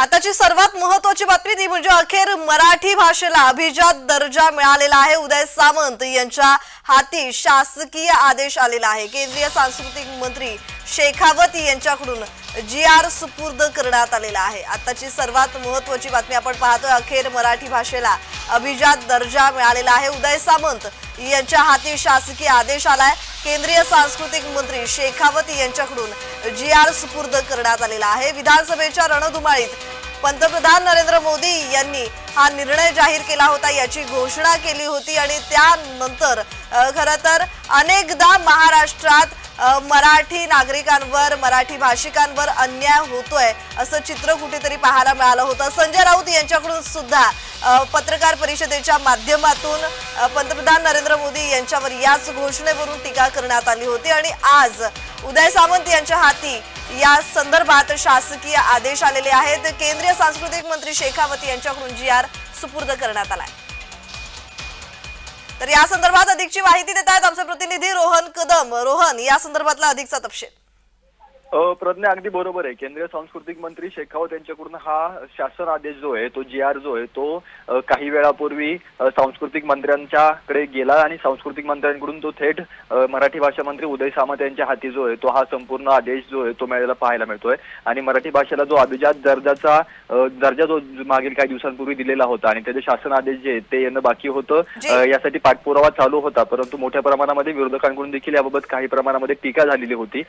आताची सर्वात महत्त्वाची बातमी ती म्हणजे अखेर मराठी भाषेला अभिजात दर्जा मिळालेला आहे। उदय सामंत यांच्या हाती शासकीय आदेश आलेला आहे। केंद्रीय सांस्कृतिक मंत्री शेखावत यांच्याकडून GR सुपूर्द करण्यात आलेला आहे। आताची सर्वात महत्त्वाची बातमी आपण पाहतोय, अखेर मराठी भाषेला अभिजात दर्जा मिळालेला आहे। उदय सामंत यांच्या हाती शासकीय आदेश आलाय। केंद्रीय सांस्कृतिक मंत्री शेखावत यांच्याकडून GR सुपूर्द करण्यात आलेला आहे। विधानसभेच्या रणधुमाळीत पंतप्रधान नरेंद्र मोदी यांनी हा निर्णय जाहीर केला होता, याची घोषणा केली होती आणि त्यानंतर खरं तर अनेकदा महाराष्ट्रात मराठी नागरिकांवर मराठी भाषिकांवर अन्याय होतोय असं चित्र कुठेतरी पाहायला मिळालं होतं। संजय राऊत यांच्याकडून सुद्धा पत्रकार परिषदेच्या माध्यमातून पंतप्रधान नरेंद्र मोदी यांच्यावर याच घोषणेवरून टीका करण्यात आली होती आणि आज उदय सामंत यांच्या हाती या संदर्भात शासकीय आदेश आलेले आहेत। केंद्रीय सांस्कृतिक मंत्री शेखावत यांच्याकडून GR सुपूर्द करण्यात आलाय। तर या संदर्भात अधिकची माहिती देत आहेत आमचे प्रतिनिधी रोहन कदम। रोहन, या संदर्भातला अधिकचा तपशील। प्रज्ञा, अगदी बरोबर आहे। केंद्रीय सांस्कृतिक मंत्री शेखावत यांच्याकडून हा शासन आदेश जो आहे तो GR जो आहे तो काही वेळापूर्वी सांस्कृतिक मंत्र्यांच्याकडे गेला आणि सांस्कृतिक मंत्र्यांकडून तो थेट मराठी भाषा मंत्री उदय सामंत यांच्या हाती जो आहे तो हा संपूर्ण आदेश जो आहे तो मिळायला पाहायला मिळतोय। आणि मराठी भाषेला जो अभिजात दर्जा जो मागील काही दिवसांपूर्वी दिलेला होता आणि त्याचे शासन आदेश जे ते येणं बाकी होतं, यासाठी पाठपुरावा चालू होता, परंतु मोठ्या प्रमाणामध्ये विरोधकांकडून देखील याबाबत काही प्रमाणामध्ये टीका झालेली होती।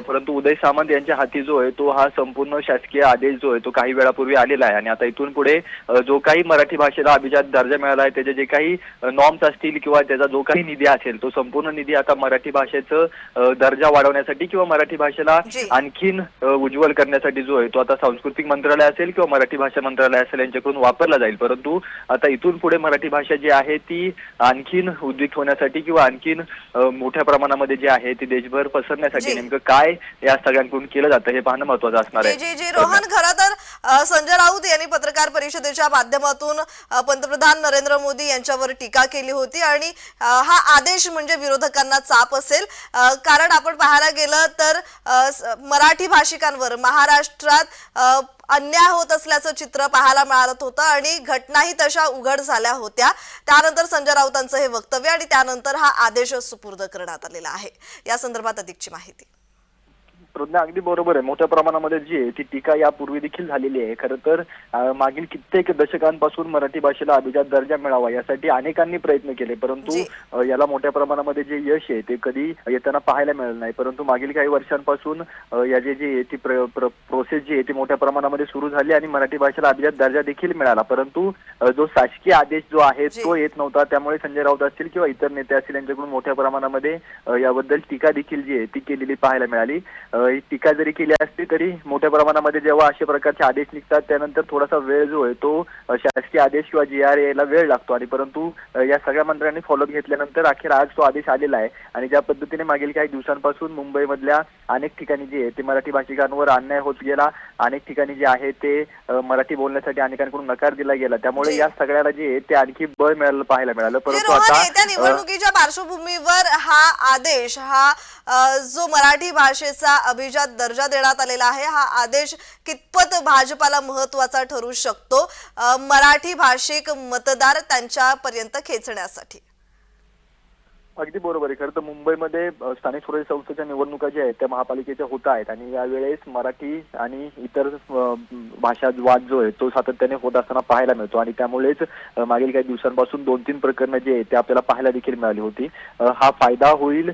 परंतु उदय सामंत यांच्या हाती जो आहे तो हा संपूर्ण शासकीय आदेश जो आहे तो काही वेळापूर्वी आलेला आहे आणि आता इथून पुढे जो काही मराठी भाषेला अभिजात दर्जा मिळाला आहे त्याचे जे काही नॉर्म्स असतील किंवा त्याचा जो काही निधी असेल तो संपूर्ण निधी आता मराठी भाषेचं दर्जा वाढवण्यासाठी किंवा मराठी भाषेला आणखीन उज्ज्वल करण्यासाठी जो आहे तो आता सांस्कृतिक मंत्रालय असेल किंवा मराठी भाषा मंत्रालय असेल यांच्याकडून वापरला जाईल। परंतु आता इथून पुढे मराठी भाषा जी आहे ती आणखीन उद्दीक होण्यासाठी किंवा आणखीन मोठ्या प्रमाणामध्ये जे आहे ती देशभर पसरण्यासाठी नेमकं काय या सगळ्यांकडून केलं जातं हे पाहणं महत्त्वाचं असणार आहे। जी रोहन, खरं तर संजय राऊत यांनी पत्रकार परिषदेच्या माध्यमातून पंतप्रधान नरेंद्र मोदी यांच्यावर टीका केली होती आणि हा आदेश म्हणजे विरोधकांना चाप असेल, कारण आपण पाहायला गेलं तर मराठी भाषिकांवर महाराष्ट्रात अन्याय होत असल्याचं चित्र पाहायला मिळत होतं आणि घटनाही तशा उघड झाल्या होत्या। त्यानंतर संजय राऊतांचं हे वक्तव्य आणि त्यानंतर हा आदेश सुपूर्द करण्यात आलेला आहे। या संदर्भात अधिकची माहिती। प्रज्ञा, अगदी बरोबर आहे। मोठ्या प्रमाणामध्ये जी आहे ती टीका यापूर्वी देखील झालेली आहे। खरं तर मागील कित्येक दशकांपासून मराठी भाषेला अभिजात दर्जा मिळावा यासाठी अनेकांनी प्रयत्न केले, परंतु याला मोठ्या प्रमाणामध्ये जे यश आहे ते कधी येताना पाहायला मिळालं नाही। परंतु मागील काही वर्षांपासून याची जी ती प्रोसेस जी आहे ती मोठ्या प्रमाणामध्ये सुरू झाली आणि मराठी भाषेला अभिजात दर्जा देखील मिळाला, परंतु जो शासकीय आदेश जो आहे तो येत नव्हता। त्यामुळे संजय राऊत असतील किंवा इतर नेते असतील यांच्याकडून मोठ्या प्रमाणामध्ये याबद्दल टीका देखील जी आहे ती केलेली पाहायला मिळाली। टीका जरी केली असली तरी मोठ्या प्रमाणामध्ये जेव्हा अशा प्रकारचे आदेश निघतात त्यानंतर थोडासा वेळ जो आहे तो शासकीय आदेश किंवा GR यायला वेळ लागतो आणि परंतु या सगळ्या मंत्र्यांनी फॉलोअप घेतल्यानंतर अखेर आज तो आदेश आलेला आहे। आणि ज्या पद्धतीने मागील काही दिवसांपासून मुंबईमधल्या अनेक ठिकाणी जे आहे ते मराठी भाषिकांवर अन्याय होत गेला, अनेक ठिकाणी जे आहे ते मराठी बोलण्यासाठी अनेकांकडून नकार दिला गेला, त्यामुळे या सगळ्याला जे आहे ते आणखी बळ मिळालं पाहायला मिळालं। परंतु आता निवडणुकीच्या पार्श्वभूमीवर हा आदेश, हा जो मराठी भाषेचा अभिजात दर्जा देण्यात आलेला आहे, हा आदेश कितपत भाजपाला महत्त्वाचा ठरू शकतो मराठी भाषिक मतदार त्यांच्यापर्यंत खेचण्यासाठी? अगदी बरोबर आहे। खरं तर मुंबईमध्ये स्थानिक स्वराज्य संस्थेच्या निवडणुका ज्या आहेत त्या महापालिकेच्या होत आहेत आणि यावेळेस मराठी आणि इतर भाषा वाद जो आहे तो सातत्याने होत असताना पाहायला मिळतो आणि त्यामुळेच मागील काही दिवसांपासून 2-3 प्रकरणं जे आहेत ते आपल्याला पाहायला देखील मिळाली होती। हा फायदा होईल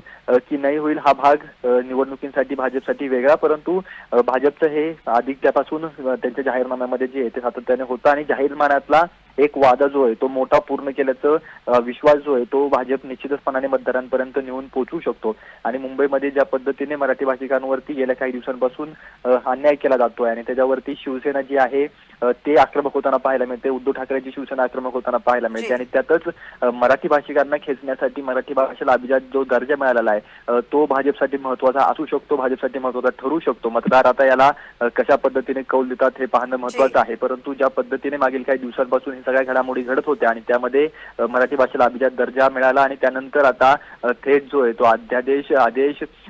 की नाही होईल हा भाग निवडणुकीसाठी भाजपसाठी वेगळा, परंतु भाजपचं हे अधिक त्यापासून त्यांच्या जाहीरनाम्यामध्ये जे आहे ते सातत्याने होतं आणि जाहीरनाम्यातला एक वादा जो आहे तो मोठा पूर्ण केल्याचं विश्वास जो आहे तो भाजप निश्चितपणाने मतदारांपर्यंत नेऊन पोहोचू शकतो। आणि मुंबईमध्ये ज्या पद्धतीने मराठी भाषिकांवरती गेल्या काही दिवसांपासून अन्याय केला जातोय आणि त्याच्यावरती शिवसेना जी आहे ते आक्रमक होताना पाहायला मिळते, उद्धव ठाकरेंची शिवसेना आक्रमक होताना पाहायला मिळते आणि त्यातच मराठी भाषिकांना खेचण्यासाठी मराठी भाषेला अभिजात जो दर्जा मिळालेला आहे तो भाजपसाठी महत्त्वाचा असू शकतो, भाजपसाठी महत्त्वाचा ठरू शकतो। मतदार आता याला कशा पद्धतीने कौल देतात हे पाहणं महत्त्वाचं आहे, परंतु ज्या पद्धतीने मागील काही दिवसांपासून सगळ्या घडामोडी घडत होत्या आणि त्यामध्ये मराठी भाषेला अभिजात दर्जा मिळाला आणि त्यानंतर आता थेट जो आहे तो आदेश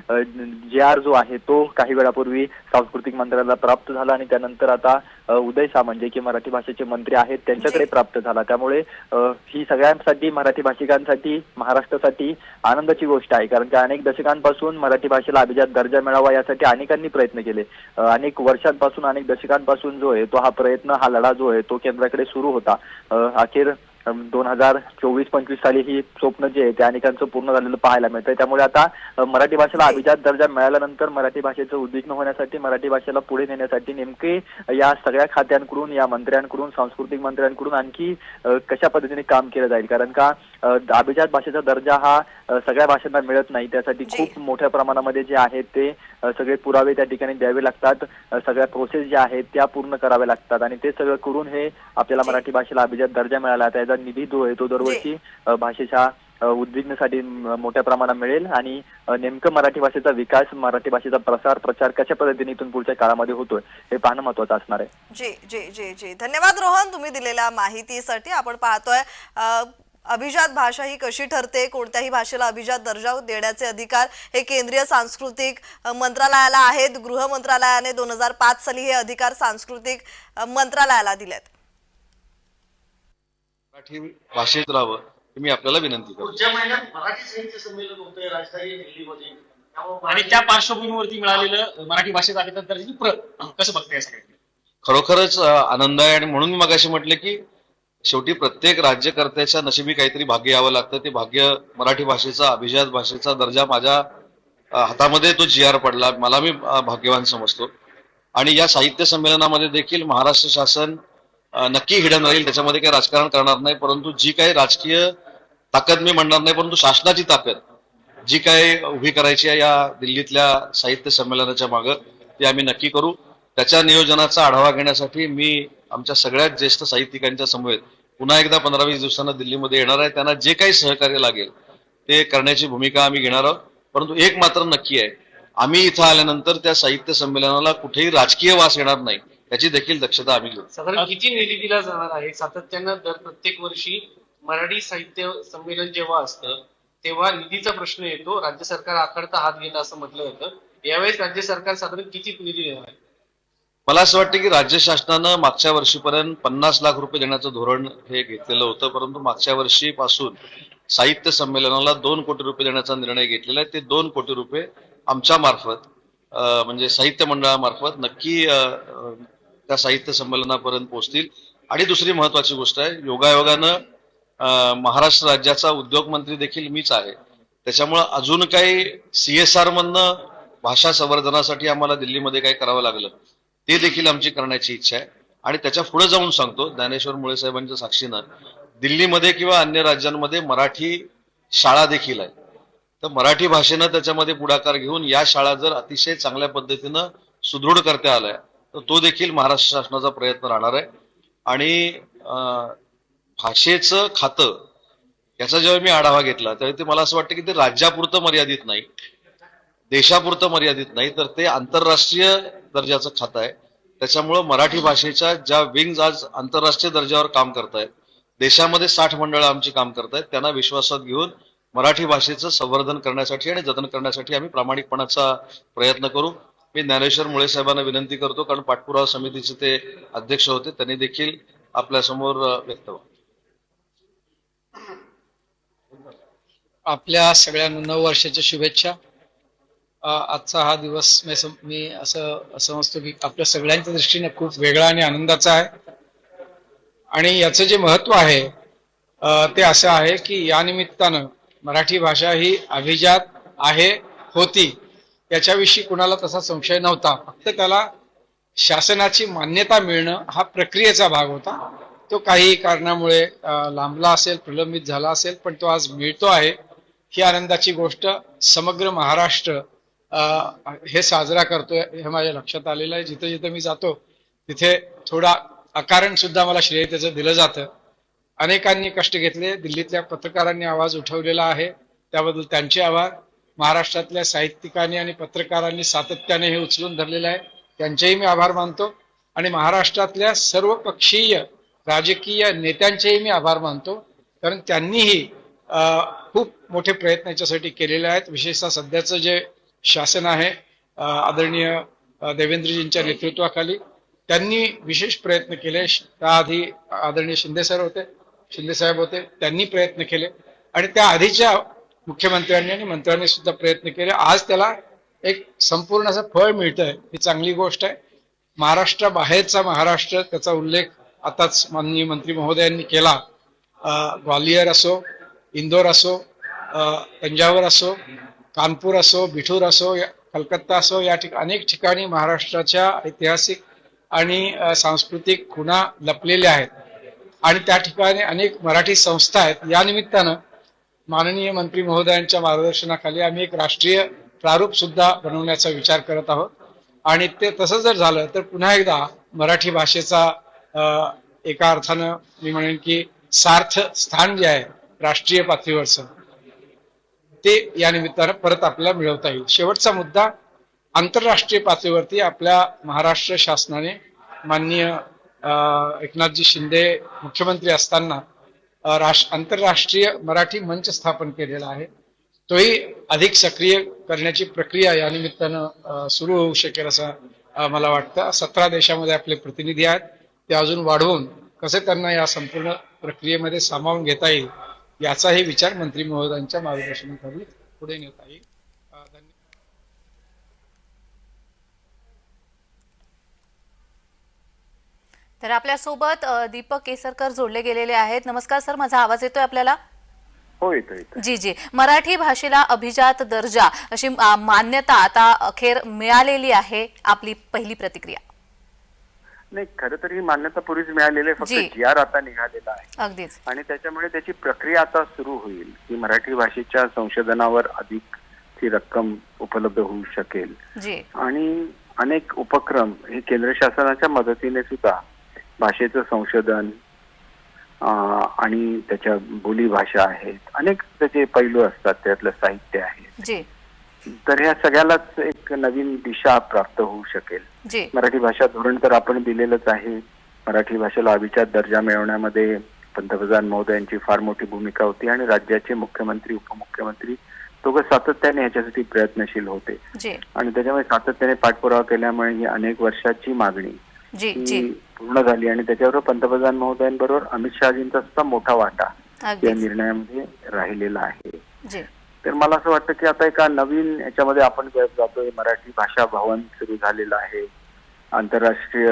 GR जो आहे तो काही वेळापूर्वी सांस्कृतिक मंत्र्याला प्राप्त झाला आणि त्यानंतर आता उदय सामंत जे की मराठी भाषेचे मंत्री आहेत त्यांच्याकडे प्राप्त झाला. त्यामुळे ही सगळ्यांसाठी, मराठी भाषिकांसाठी, महाराष्ट्रासाठी आनंदाची गोष्ट आहे. कारण की अनेक दशकांपासून मराठी भाषेला अभिजात दर्जा मिळावा यासाठी अनेकांनी प्रयत्न केले. अनेक वर्षांपासून, अनेक दशकांपासून जो आहे तो हा प्रयत्न, हा लढा जो आहे तो केंद्राकडे सुरू होता. अखेर 2024-25 साली ही स्वप्न जे आहे ते अनेकांचं पूर्ण झालेलं पाहायला मिळतंय. त्यामुळे आता मराठी भाषेला अभिजात दर्जा मिळाल्यानंतर मराठी भाषेचं उद्विग्न होण्यासाठी, मराठी भाषेला पुढे नेण्यासाठी नेमके या सगळ्या खात्यांकडून, या मंत्र्यांकडून, सांस्कृतिक मंत्र्यांकडून आणखी कशा पद्धतीने काम केलं जाईल. कारण का अभिजात भाषेचा दर्जा हा सगळ्या भाषांना मिळत नाही. त्यासाठी खूप मोठ्या प्रमाणामध्ये जे आहेत ते सगळे पुरावे त्या ठिकाणी द्यावे लागतात. सगळ्या प्रोसेस ज्या आहेत त्या पूर्ण कराव्या लागतात आणि ते सगळं करून हे आपल्याला मराठी भाषेला अभिजात दर्जा मिळाला. त्याचा निधी जो आहे तो दरवर्षी भाषेच्या उद्विग्नसाठी मोठ्या प्रमाणात मिळेल आणि नेमकं मराठी भाषेचा विकास, मराठी भाषेचा प्रचार कशा पद्धतीने इथून पुढच्या काळामध्ये होतोय हे पाहणं महत्वाचं असणार आहे. जी जी जी जी धन्यवाद रोहन, तुम्ही दिलेल्या माहितीसाठी. आपण पाहतोय अभिजात भाषा ही कशी ठरते, कोणत्याही भाषेला अभिजात दर्जा देण्याचे अधिकार हे केंद्रीय सांस्कृतिक मंत्रालयाला आहेत. गृह मंत्रालयाने 2005 साली हे अधिकार सांस्कृतिक मंत्रालयाला दिलेत. मराठी भाषेत राहावं मी आपल्याला विनंती करतो. पुढच्या महिन्यात मराठी साहित्य संमेलन होतंय राजधानी दिल्लीमध्ये आणि त्या पार्श्वभूमीवरती मिळालेलं मराठी भाषेचा अभिजात दर्जाची प्रत कसं बघताय सगळ्यांनी? खरोखरच आनंद आहे आणि म्हणून मी मगाशी म्हटलं की शेवटी प्रत्येक राज्यकर्त्याच्या नशिबी काहीतरी भाग्य यावं लागतं. ते भाग्य मराठी भाषेचा, अभिजात भाषेचा दर्जा माझ्या हातामध्ये तो GR पडला. मला मी भाग्यवान समजतो. आणि या साहित्य संमेलनामध्ये देखील महाराष्ट्र शासन नक्की हिडन राहील. त्याच्यामध्ये काही राजकारण करणार नाही, परंतु जी काही राजकीय ताकद मी म्हणणार नाही, परंतु शासनाची ताकद जी काय उभी करायची आहे या दिल्लीतल्या साहित्य संमेलनाच्या मागं ती आम्ही नक्की करू. त्याच्या नियोजनाचा आढावा घेण्यासाठी मी आमच्या सगळ्यात ज्येष्ठ साहित्यिकांच्या समवेत पुन्हा एकदा 15-20 दिवसांना दिल्लीमध्ये येणार आहे. त्यांना जे काही सहकार्य लागेल ते करण्याची भूमिका आम्ही घेणार आहोत. परंतु एक मात्र नक्की आहे, आम्ही इथं आल्यानंतर त्या साहित्य संमेलनाला कुठेही राजकीय वास येणार नाही याची देखील दक्षता आम्ही घेऊ. साधारण किती निधी दिला जाणार आहे? सातत्यानं दर प्रत्येक वर्षी मराठी साहित्य संमेलन जेव्हा असतं तेव्हा निधीचा प्रश्न येतो. राज्य सरकार आखडता हात गेला असं म्हटलं जातं. यावेळेस राज्य सरकार साधारण किती निधी देणार आहे? मला असं वाटतं की राज्य शासनानं मागच्या वर्षीपर्यंत 50 लाख रुपये देण्याचं धोरण हे घेतलेलं होतं, परंतु मागच्या वर्षीपासून साहित्य संमेलनाला 2 कोटी रुपये देण्याचा निर्णय घेतलेला आहे. ते 2 कोटी रुपये आमच्या मार्फत म्हणजे साहित्य मंडळामार्फत नक्की त्या साहित्य संमेलनापर्यंत पोहोचतील. आणि दुसरी महत्वाची गोष्ट आहे, योगायोगानं महाराष्ट्र राज्याचा उद्योग मंत्री देखील मीच आहे. त्याच्यामुळं अजून काही CSR मधनं भाषा संवर्धनासाठी आम्हाला दिल्लीमध्ये काही करावं लागलं ते देखील आमची करण्याची इच्छा आहे. आणि त्याच्या पुढे जाऊन सांगतो, ज्ञानेश्वर मुळे साहेबांच्या साक्षीनं दिल्लीमध्ये किंवा अन्य राज्यांमध्ये मराठी शाळा देखील आहे. तर मराठी भाषेनं त्याच्यामध्ये पुढाकार घेऊन या शाळा जर अतिशय चांगल्या पद्धतीनं सुदृढ करता आल्या तर तो देखील महाराष्ट्र शासनाचा प्रयत्न राहणार आहे. आणि भाषेचं खातं याचा जेव्हा मी आढावा घेतला त्यावेळी ते मला असं वाटतं की ते राज्यापुरतं मर्यादित नाही, देशापुरतं मर्यादित नाही, तर ते आंतरराष्ट्रीय दर्जाचं खातं आहे. त्याच्यामुळं मराठी भाषेच्या ज्या विंग्ज आज आंतरराष्ट्रीय दर्जावर काम करतायत, देशामध्ये 60 मंडळं आमची काम करतायत, त्यांना विश्वासात घेऊन मराठी भाषेचं संवर्धन करण्यासाठी आणि जतन करण्यासाठी आम्ही प्रामाणिकपणाचा प्रयत्न करू. मी ज्ञानेश्वर मुळे साहेबांना विनंती करतो, कारण पाठपुरावा समितीचे ते अध्यक्ष होते, त्यांनी देखील आपल्यासमोर व्यक्त व्हावं. आपल्या सगळ्यांना नववर्षाच्या शुभेच्छा. आजचा हा दिवस मी असं समजतो की आपल्या सगळ्यांच्या दृष्टीने खूप वेगळा आणि आनंदाचा आहे. आणि याचं जे महत्व आहे ते असं आहे की या निमित्तानं मराठी भाषा ही अभिजात आहे, होती, याच्याविषयी कुणाला तसा संशय नव्हता. फक्त त्याला शासनाची मान्यता मिळणं हा प्रक्रियेचा भाग होता. तो काही कारणामुळे लांबला असेल, प्रलंबित झाला असेल, पण तो आज मिळतो आहे. ही आनंदाची गोष्ट समग्र महाराष्ट्र हे साजरा करतोय हे माझ्या लक्षात आलेलं आहे. जिथे जिथे मी जातो तिथे थोडा अकारण सुद्धा मला श्रेय त्याचं दिलं जातं. अनेकांनी कष्ट घेतले, दिल्लीतल्या पत्रकारांनी आवाज उठवलेला आहे, त्याबद्दल त्यांचे आभार. महाराष्ट्रातल्या साहित्यिकांनी आणि पत्रकारांनी सातत्याने हे उचलून धरलेलं आहे, त्यांचेही मी आभार मानतो. आणि महाराष्ट्रातल्या सर्व पक्षीय राजकीय नेत्यांचेही मी आभार मानतो, कारण त्यांनीही खूप मोठे प्रयत्न याच्यासाठी केलेले आहेत. विशेषतः सध्याचं जे शासन आहे आदरणीय देवेंद्रजींच्या नेतृत्वाखाली त्यांनी विशेष प्रयत्न केले. त्याआधी आदरणीय शिंदे साहेब होते, त्यांनी प्रयत्न केले आणि त्या आधीच्या मुख्यमंत्र्यांनी आणि मंत्र्यांनी सुद्धा प्रयत्न केले. आज त्याला एक संपूर्ण असं फळ मिळतंय, ही चांगली गोष्ट आहे. महाराष्ट्राबाहेरचा महाराष्ट्र, त्याचा उल्लेख आताच माननीय मंत्री महोदयांनी केला. ग्वालियर असो, इंदोर असो, तंजावर असो, कानपूर असो, बिठूर असो, कलकत्ता असो, या अनेक ठिकाणी महाराष्ट्राच्या ऐतिहासिक आणि सांस्कृतिक खुणा लपलेल्या आहेत आणि त्या ठिकाणी अनेक मराठी संस्था आहेत. या निमित्तानं माननीय मंत्री महोदयांच्या मार्गदर्शनाखाली आम्ही एक राष्ट्रीय प्रारूप सुद्धा बनवण्याचा विचार करत आहोत आणि ते तसं जर झालं तर पुन्हा एकदा मराठी भाषेचा एका अर्थानं मी म्हणेन की सार्थ स्थान जे आहे राष्ट्रीय पातळीवरचं, ते या निमित्तानं परत आपल्याला मिळवता येईल. शेवटचा मुद्दा, आंतरराष्ट्रीय पातळीवरती आपल्या महाराष्ट्र शासनाने माननीय एकनाथजी शिंदे मुख्यमंत्री असताना आंतरराष्ट्रीय मराठी मंच स्थापन केलेला आहे. तोही अधिक सक्रिय करण्याची प्रक्रिया या निमित्तानं सुरू होऊ शकेल असं मला वाटतं. 17 देशामध्ये आपले प्रतिनिधी आहेत, ते अजून वाढवून कसे त्यांना या संपूर्ण प्रक्रियेमध्ये सामावून घेता येईल याचाही विचार मंत्री महोदयांच्या मार्गदर्शनाखाली पुढे नेता येईल. धन्यवाद. तर आपल्यासोबत दीपक केसरकर जोडले गेलेले आहेत. नमस्कार सर, माझा आवाज येतोय आपल्याला? हो, येतो. जी. मराठी भाषेला अभिजात दर्जा अशी मान्यता आता अखेर मिळालेली आहे. आपली पहिली प्रतिक्रिया? नाही, खरं तर ही मान्यता पूर्वीच मिळालेली आहे, फक्त जी आर आता निघालेला आहे. अगदीच. आणि त्याच्यामुळे त्याची प्रक्रिया आता सुरू होईल की मराठी भाषेच्या संशोधनावर अधिक ती रक्कम उपलब्ध होऊ शकेल. आणि अनेक उपक्रम हे केंद्र शासनाच्या मदतीने सुद्धा भाषेचं संशोधन आणि त्याच्या बोली भाषा आहेत, अनेक त्याचे पैलू असतात, त्यातलं साहित्य आहे. तर ह्या सगळ्यालाच एक नवीन दिशा प्राप्त होऊ शकेल. मराठी भाषा धोरण तर आपण दिलेलंच आहे. मराठी भाषेला अभिजात दर्जा मिळवण्यामध्ये पंतप्रधान महोदयांची फार मोठी भूमिका होती आणि राज्याचे मुख्यमंत्री, उपमुख्यमंत्री दोघं सातत्याने याच्यासाठी प्रयत्नशील होते आणि त्याच्यामुळे सातत्याने पाठपुरावा केल्यामुळे ही अनेक वर्षाची मागणी पूर्ण झाली आणि त्याच्यावर पंतप्रधान महोदयांबरोबर अमित शहाजींचा सुद्धा मोठा वाटा या निर्णयामध्ये राहिलेला आहे. तर मला असं वाटतं की आता एका नवीन याच्यामध्ये आपण जातोय. मराठी भाषा भवन सुरू झालेलं आहे, आंतरराष्ट्रीय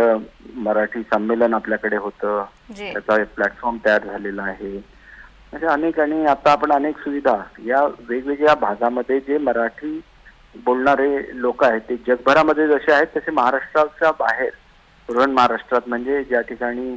मराठी संमेलन आपल्याकडे होतं, त्याचा एक प्लॅटफॉर्म तयार झालेला आहे. म्हणजे अनेक, आणि आता आपण अनेक सुविधा या वेगवेगळ्या भागामध्ये जे मराठी बोलणारे लोक आहेत ते जगभरामध्ये जसे आहेत तसे महाराष्ट्राच्या बाहेर, पूर्व महाराष्ट्रात म्हणजे ज्या ठिकाणी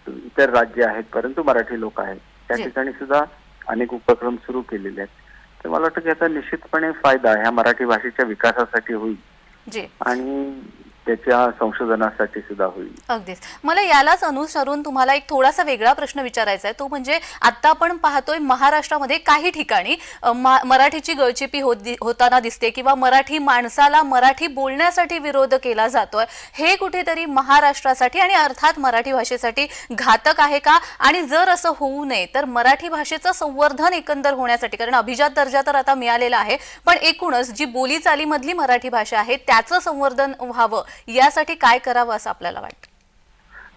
इतर राज्य आहेत परंतु मराठी लोक आहेत त्या ठिकाणी सुद्धा अनेक उपक्रम सुरू केलेले आहेत. तर मला वाटतं की याचा निश्चितपणे फायदा ह्या मराठी भाषेच्या विकासासाठी होईल आणि त्याच्या संशोधनासाठी सुद्धा होईल. अगदीच. मला यालाच अनुसरून तुम्हाला एक थोडासा वेगळा प्रश्न विचारायचा आहे. तो म्हणजे आता आपण पाहतोय महाराष्ट्रामध्ये काही ठिकाणी मराठीची गळचेपी होताना दिसते किंवा मराठी माणसाला मराठी बोलण्यासाठी विरोध केला जातोय. हे कुठेतरी महाराष्ट्रासाठी आणि अर्थात मराठी भाषेसाठी घातक आहे का? आणि जर असं होऊ नये तर मराठी भाषेचं संवर्धन एकंदर होण्यासाठी, कारण अभिजात दर्जा तर आता मिळालेला आहे, पण एकूणच जी बोलीचालीमधली मराठी भाषा आहे त्याचं संवर्धन व्हावं यासाठी काय करावं असं आपल्याला वाटतं?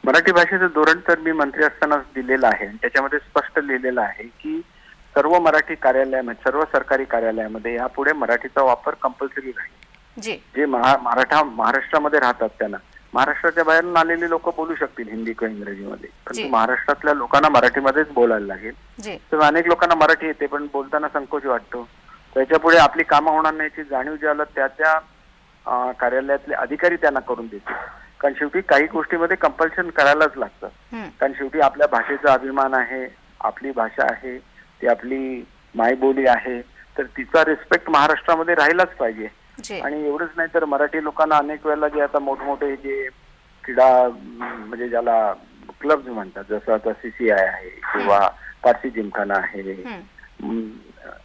मराठी भाषेचं धोरण तर मी मंत्री असतानाच दिलेलं आहे. त्याच्यामध्ये स्पष्ट लिहिलेलं आहे की सर्व मराठी कार्यालयामध्ये, सर्व सरकारी कार्यालयामध्ये यापुढे मराठीचा वापर कंपल्सरी राहील. जे महाराष्ट्रामध्ये राहतात त्यांना, महाराष्ट्राच्या बाहेरून आलेले लोक बोलू शकतील हिंदी किंवा इंग्रजीमध्ये, परंतु महाराष्ट्रातल्या लोकांना मराठीमध्येच बोलायला लागेल. तर अनेक लोकांना मराठी येते पण बोलताना संकोच वाटतो. त्याच्यापुढे आपली कामं होणार नाही याची जाणीव ज्याला त्या कार्यालयातले अधिकारी त्यांना करून देतील. कारण शेवटी काही गोष्टीमध्ये कंपल्शन करायलाच लागतं. कारण शेवटी आपल्या भाषेचा अभिमान आहे, आपली भाषा आहे, ती आपली मायबोली आहे, तर तिचा रिस्पेक्ट महाराष्ट्रामध्ये राहिलाच पाहिजे. आणि एवढंच नाही तर मराठी लोकांना अनेक वेळेला जे आता मोठमोठे जे क्रीडा म्हणजे ज्याला क्लब्स म्हणतात, जसं आता CCI आहे किंवा पारसी जिमखाना आहे,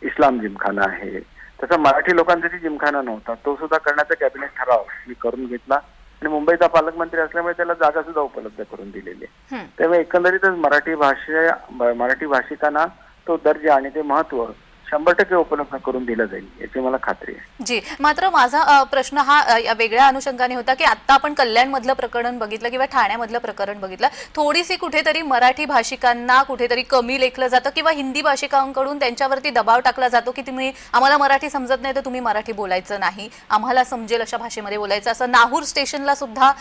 इस्लाम जिमखाना आहे, तसा मराठी लोकांसाठी जिमखाना नव्हता. तो सुद्धा करण्याचा कॅबिनेट ठराव मी करून घेतला आणि मुंबईचा पालकमंत्री असल्यामुळे त्याला जागा सुद्धा उपलब्ध करून दिलेली आहे. त्यामुळे एकंदरीतच मराठी भाषिकांना तो दर्जा आणि ते महत्व 100% उपलब्ध करून दिलं जाईल याची मला खात्री आहे. जी, मात्र माझा प्रश्न हा या वेगळ्या अनुषंगाने होता की आता आपण कल्याणमधलं प्रकरण बघितलं किंवा ठाण्यामधलं प्रकरण बघितलं, थोडीशी कुठेतरी मराठी भाषिकांना कुठेतरी कमी लेखलं जातं किंवा हिंदी भाषिकांकडून त्यांच्यावरती दबाव टाकला जातो की तुम्ही आम्हाला मराठी समजत नाही तर तुम्ही मराठी बोलायचं नाही, आम्हाला समजेल अशा भाषेमध्ये बोलायचं, असं नाहूर स्टेशनला सुद्धा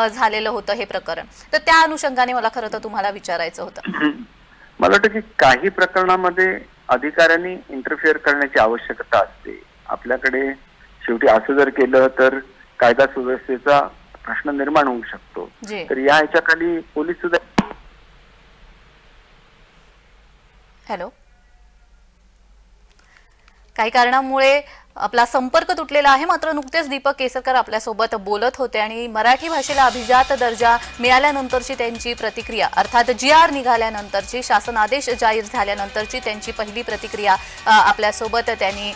झालेलं होतं हे प्रकरण. तर त्या अनुषंगाने मला खरं तर तुम्हाला विचारायचं होतं. मला वाटतं की काही प्रकरणामध्ये अधिकाऱ्यांनी इंटरफिअर करण्याची आवश्यकता असते. आपल्याकडे शेवटी असं जर केलं तर कायदा सुव्यवस्थेचा प्रश्न निर्माण होऊ शकतो. जी. तर या ह्याच्याखाली पोलीस सुद्धा. हॅलो, काही कारणामुळे आपला संपर्क तुटलेला आहे, मात्र नुकतेच दीपक केसरकर आपल्यासोबत बोलत होते आणि मराठी भाषेला अभिजात दर्जा मिळाल्यानंतरची त्यांची प्रतिक्रिया, अर्थात GR निघाल्यानंतरची, शासन आदेश जाहीर झाल्यानंतरची त्यांची पहिली प्रतिक्रिया आपल्यासोबत त्यांनी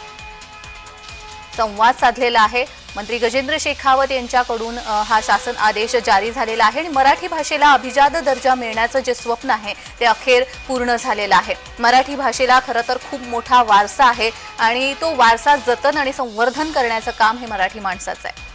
संवाद साधलेला आहे. मंत्री गजेंद्र शेखावत यांच्याकडून हा शासन आदेश जारी झालेला आहे आणि मराठी भाषेला अभिजात दर्जा मिळण्याचं जे स्वप्न आहे ते अखेर पूर्ण झालेलं आहे. मराठी भाषेला खरं तर खूप मोठा वारसा आहे आणि तो वारसा जतन आणि संवर्धन करण्याचं काम हे मराठी माणसाचं आहे.